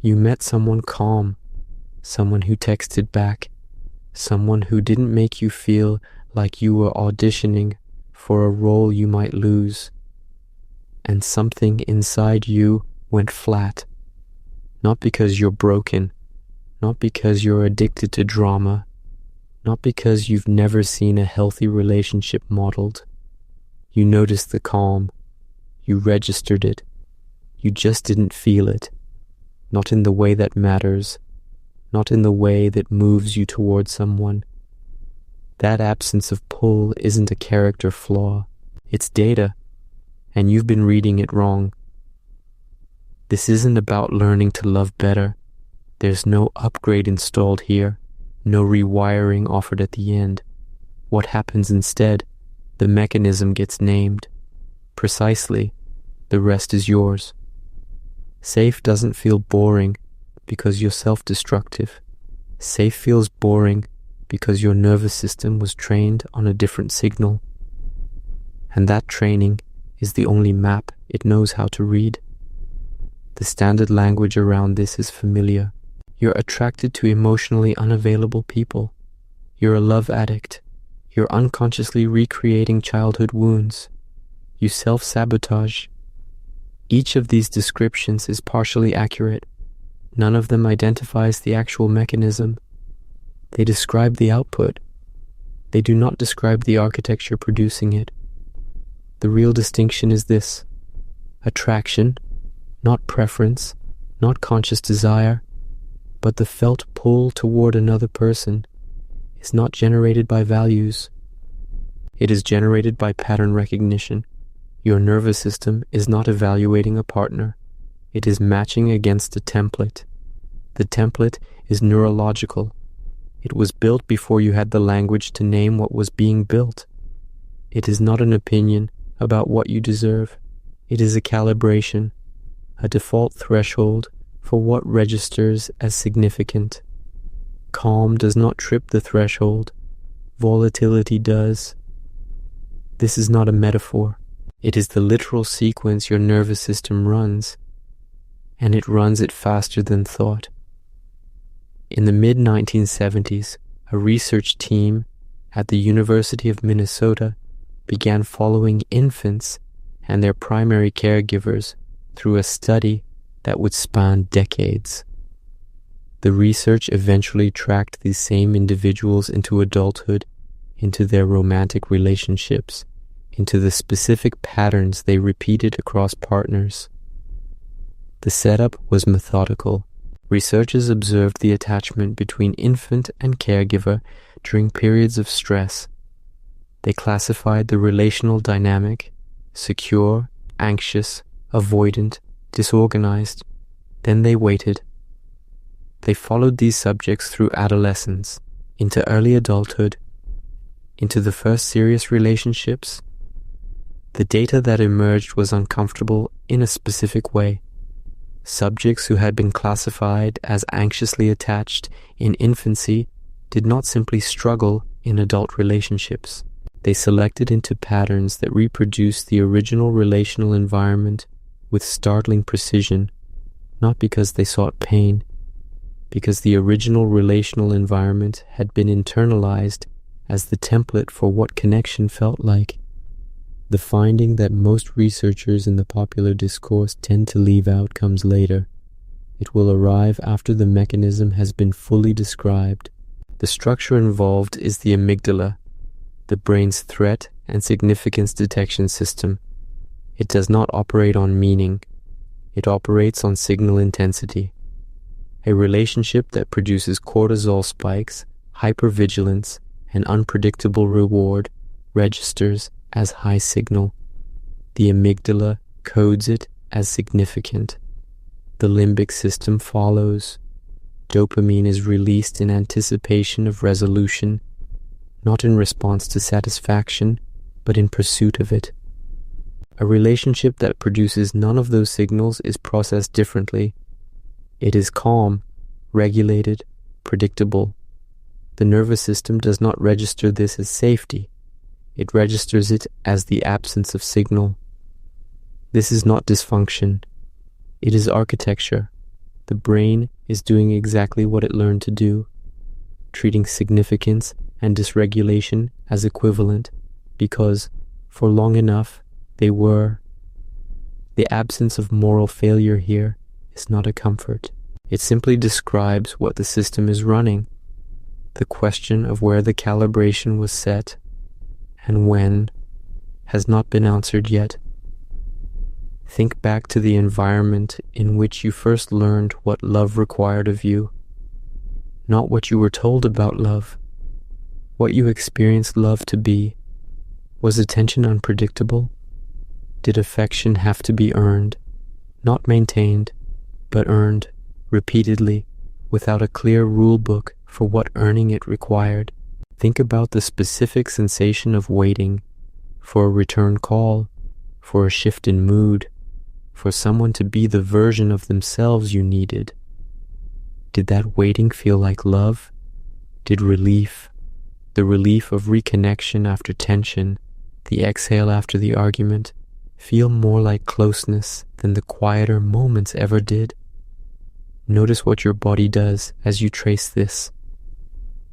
You met someone calm, someone who texted back, someone who didn't make you feel like you were auditioning for a role you might lose. And something inside you went flat. Not because you're broken, not because you're addicted to drama, not because you've never seen a healthy relationship modeled. You noticed the calm. You registered it. You just didn't feel it. Not in the way that matters. Not in the way that moves you towards someone. That absence of pull isn't a character flaw. It's data. And you've been reading it wrong. This isn't about learning to love better. There's no upgrade installed here. No rewiring offered at the end. What happens instead? The mechanism gets named. Precisely. The rest is yours. Safe doesn't feel boring because you're self-destructive. Safe feels boring because your nervous system was trained on a different signal. And that training is the only map it knows how to read. The standard language around this is familiar. You're attracted to emotionally unavailable people. You're a love addict. You're unconsciously recreating childhood wounds. You self-sabotage. Each of these descriptions is partially accurate. None of them identifies the actual mechanism. They describe the output. They do not describe the architecture producing it. The real distinction is this: attraction, not preference, not conscious desire, but the felt pull toward another person, is not generated by values. It is generated by pattern recognition. Your nervous system is not evaluating a partner. It is matching against a template. The template is neurological. It was built before you had the language to name what was being built. It is not an opinion about what you deserve. It is a calibration, a default threshold for what registers as significant. Calm does not trip the threshold. Volatility does. This is not a metaphor. It is the literal sequence your nervous system runs, and it runs it faster than thought. In the mid-1970s, a research team at the University of Minnesota began following infants and their primary caregivers through a study that would span decades. The research eventually tracked these same individuals into adulthood, into their romantic relationships, into the specific patterns they repeated across partners. The setup was methodical. Researchers observed the attachment between infant and caregiver during periods of stress. They classified the relational dynamic: secure, anxious, avoidant, disorganized. Then they waited. They followed these subjects through adolescence, into early adulthood, into the first serious relationships. The data that emerged was uncomfortable in a specific way. Subjects who had been classified as anxiously attached in infancy did not simply struggle in adult relationships. They selected into patterns that reproduced the original relational environment with startling precision, not because they sought pain, because the original relational environment had been internalized as the template for what connection felt like. The finding that most researchers in the popular discourse tend to leave out comes later. It will arrive after the mechanism has been fully described. The structure involved is the amygdala, the brain's threat and significance detection system. It does not operate on meaning. It operates on signal intensity. A relationship that produces cortisol spikes, hypervigilance, and unpredictable reward registers as high signal. The amygdala codes it as significant. The limbic system follows. Dopamine is released in anticipation of resolution, not in response to satisfaction, but in pursuit of it. A relationship that produces none of those signals is processed differently. It is calm, regulated, predictable. The nervous system does not register this as safety. It registers it as the absence of signal. This is not dysfunction. It is architecture. The brain is doing exactly what it learned to do, treating significance and dysregulation as equivalent, because, for long enough, they were. The absence of moral failure here is not a comfort. It simply describes what the system is running. The question of where the calibration was set and when has not been answered yet. Think back to the environment in which you first learned what love required of you, not what you were told about love, what you experienced love to be. Was attention unpredictable? Did affection have to be earned, not maintained, but earned repeatedly, without a clear rule book for what earning it required? Think about the specific sensation of waiting for a return call, for a shift in mood, for someone to be the version of themselves you needed. Did that waiting feel like love? Did relief, the relief of reconnection after tension, the exhale after the argument, feel more like closeness than the quieter moments ever did? Notice what your body does as you trace this.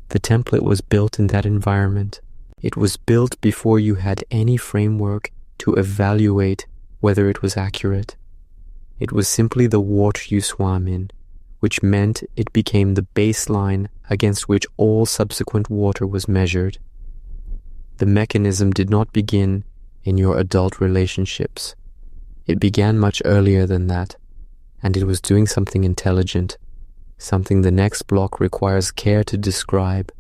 The template was built in that environment. It was built before you had any framework to evaluate whether it was accurate. It was simply the water you swam in, which meant it became the baseline against which all subsequent water was measured. The mechanism did not begin in your adult relationships. It began much earlier than that, and it was doing something intelligent, something the next block requires care to describe.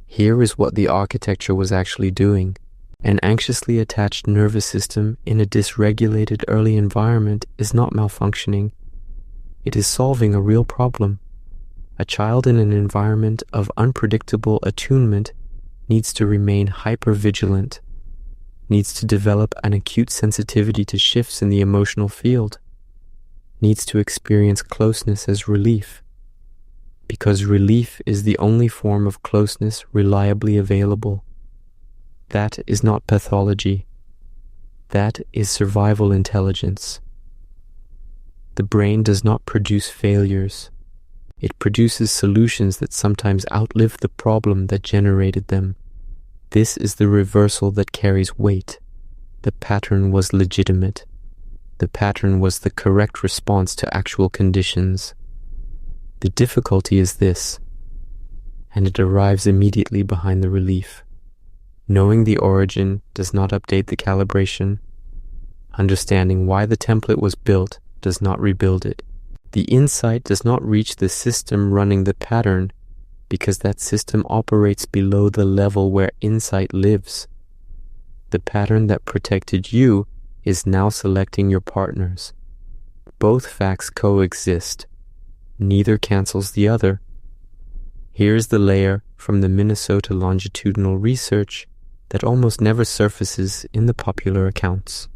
Here is what the architecture was actually doing. An anxiously attached nervous system in a dysregulated early environment is not malfunctioning. It is solving a real problem. A child in an environment of unpredictable attunement needs to remain hypervigilant, needs to develop an acute sensitivity to shifts in the emotional field, needs to experience closeness as relief, because relief is the only form of closeness reliably available. That is not pathology. That is survival intelligence. The brain does not produce failures. It produces solutions that sometimes outlive the problem that generated them. This is the reversal that carries weight. The pattern was legitimate. The pattern was the correct response to actual conditions. The difficulty is this, and it arrives immediately behind the relief. Knowing the origin does not update the calibration. Understanding why the template was built does not rebuild it. The insight does not reach the system running the pattern because that system operates below the level where insight lives. The pattern that protected you is now selecting your partners. Both facts coexist. Neither cancels the other. Here's the layer from the Minnesota longitudinal research that almost never surfaces in the popular accounts.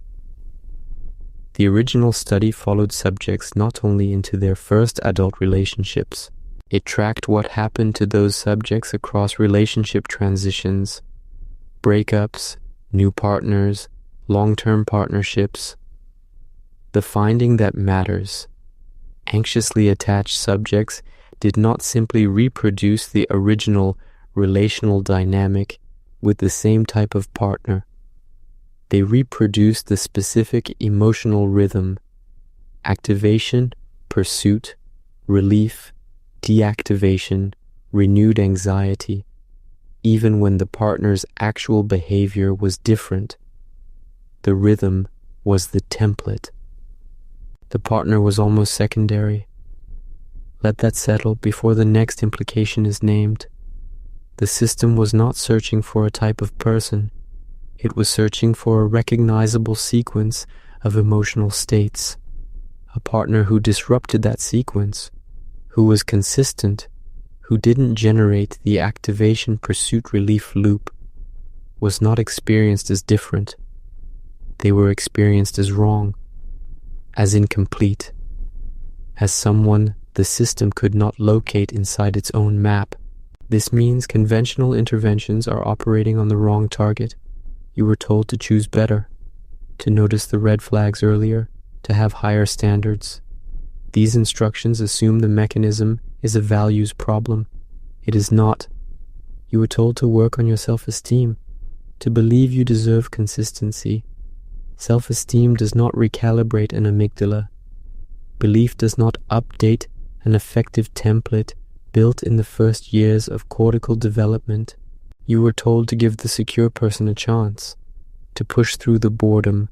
The original study followed subjects not only into their first adult relationships. It tracked what happened to those subjects across relationship transitions, breakups, new partners, long-term partnerships. The finding that matters: anxiously attached subjects did not simply reproduce the original relational dynamic with the same type of partner. They reproduced the specific emotional rhythm: activation, pursuit, relief, deactivation, renewed anxiety, even when the partner's actual behavior was different. The rhythm was the template. The partner was almost secondary. Let that settle before the next implication is named. The system was not searching for a type of person. It was searching for a recognizable sequence of emotional states. A partner who disrupted that sequence, who was consistent, who didn't generate the activation-pursuit-relief loop, was not experienced as different. They were experienced as wrong, as incomplete, as someone the system could not locate inside its own map. This means conventional interventions are operating on the wrong target. You were told to choose better, to notice the red flags earlier, to have higher standards. These instructions assume the mechanism is a values problem. It is not. You were told to work on your self-esteem, to believe you deserve consistency. Self-esteem does not recalibrate an amygdala. Belief does not update an effective template built in the first years of cortical development. You were told to give the secure person a chance, to push through the boredom,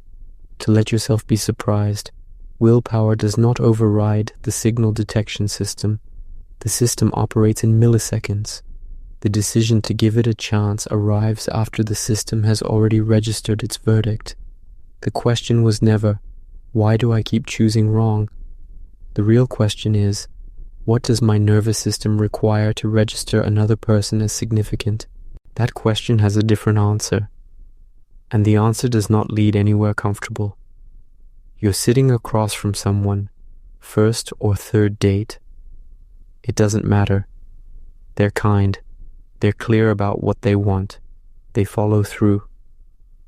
to let yourself be surprised. Willpower does not override the signal detection system. The system operates in milliseconds. The decision to give it a chance arrives after the system has already registered its verdict. The question was never, why do I keep choosing wrong? The real question is, what does my nervous system require to register another person as significant? That question has a different answer, and the answer does not lead anywhere comfortable. You're sitting across from someone, first or third date. It doesn't matter. They're kind. They're clear about what they want. They follow through.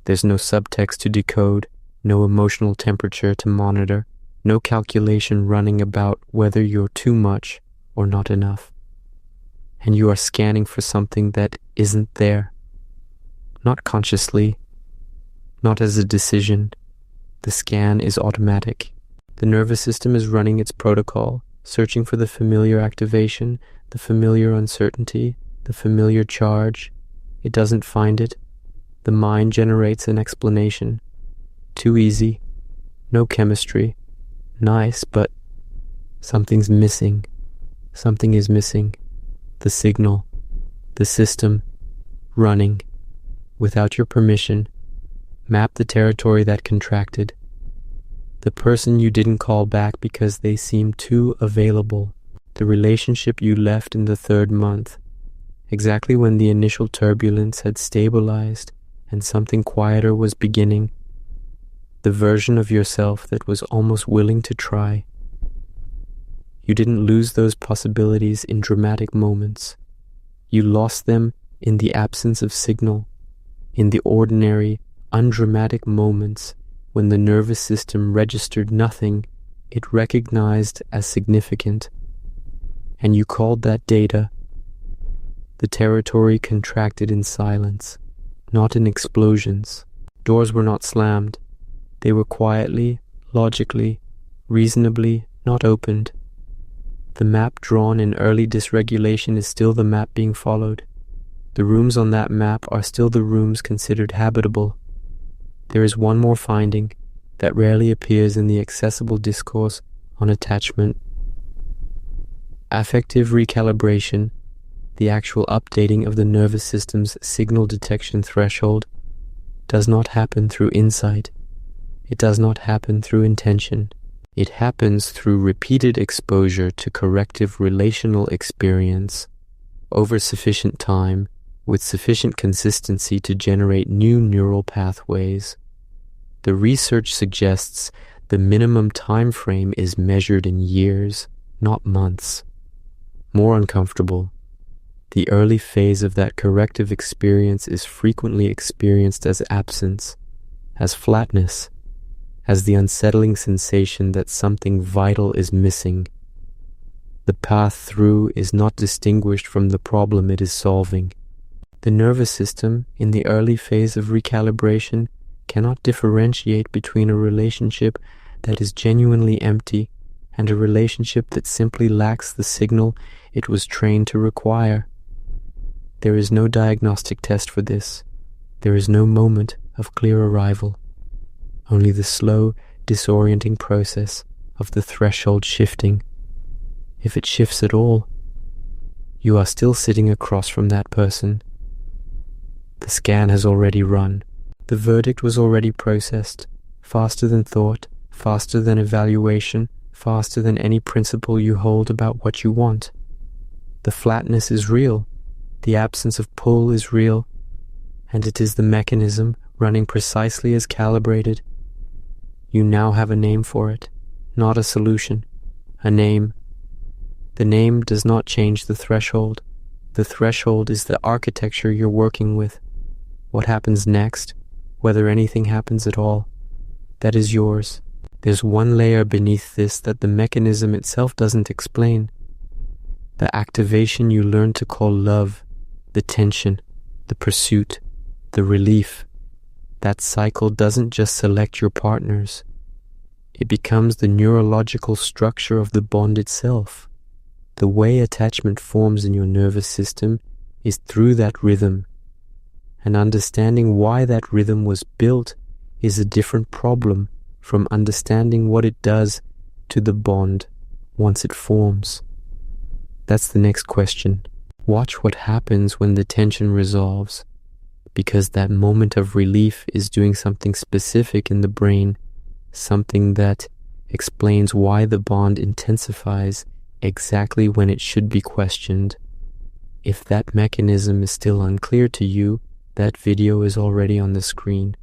There's no subtext to decode, no emotional temperature to monitor, no calculation running about whether you're too much or not enough. And you are scanning for something that isn't there. Not consciously, not as a decision. The scan is automatic. The nervous system is running its protocol, searching for the familiar activation, the familiar uncertainty, the familiar charge. It doesn't find it. The mind generates an explanation. Too easy. No chemistry. Nice, but something's missing. Something is missing. The signal. The system. Running. Without your permission. Map the territory that contracted. The person you didn't call back because they seemed too available. The relationship you left in the third month. Exactly when the initial turbulence had stabilized and something quieter was beginning. The version of yourself that was almost willing to try. You didn't lose those possibilities in dramatic moments. You lost them in the absence of signal, in the ordinary, undramatic moments when the nervous system registered nothing it recognized as significant, and you called that data. The territory contracted in silence, not in explosions. Doors were not slammed. They were quietly, logically, reasonably not opened. The map drawn in early dysregulation is still the map being followed. The rooms on that map are still the rooms considered habitable. There is one more finding that rarely appears in the accessible discourse on attachment. Affective recalibration, the actual updating of the nervous system's signal detection threshold, does not happen through insight. It does not happen through intention. It happens through repeated exposure to corrective relational experience over sufficient time with sufficient consistency to generate new neural pathways. The research suggests the minimum time frame is measured in years, not months. More uncomfortable, the early phase of that corrective experience is frequently experienced as absence, as flatness, as the unsettling sensation that something vital is missing. The path through is not distinguished from the problem it is solving. The nervous system, in the early phase of recalibration, cannot differentiate between a relationship that is genuinely empty and a relationship that simply lacks the signal it was trained to require. There is no diagnostic test for this. There is no moment of clear arrival. Only the slow, disorienting process of the threshold shifting. If it shifts at all, you are still sitting across from that person. The scan has already run. The verdict was already processed, faster than thought, faster than evaluation, faster than any principle you hold about what you want. The flatness is real, the absence of pull is real, and it is the mechanism running precisely as calibrated. You now have a name for it, not a solution, a name. The name does not change the threshold. The threshold is the architecture you're working with. What happens next, whether anything happens at all, that is yours. There's one layer beneath this that the mechanism itself doesn't explain. The activation you learn to call love, the tension, the pursuit, the relief. That cycle doesn't just select your partners. It becomes the neurological structure of the bond itself. The way attachment forms in your nervous system is through that rhythm. And understanding why that rhythm was built is a different problem from understanding what it does to the bond once it forms. That's the next question. Watch what happens when the tension resolves, because that moment of relief is doing something specific in the brain, something that explains why the bond intensifies exactly when it should be questioned. If that mechanism is still unclear to you, that video is already on the screen.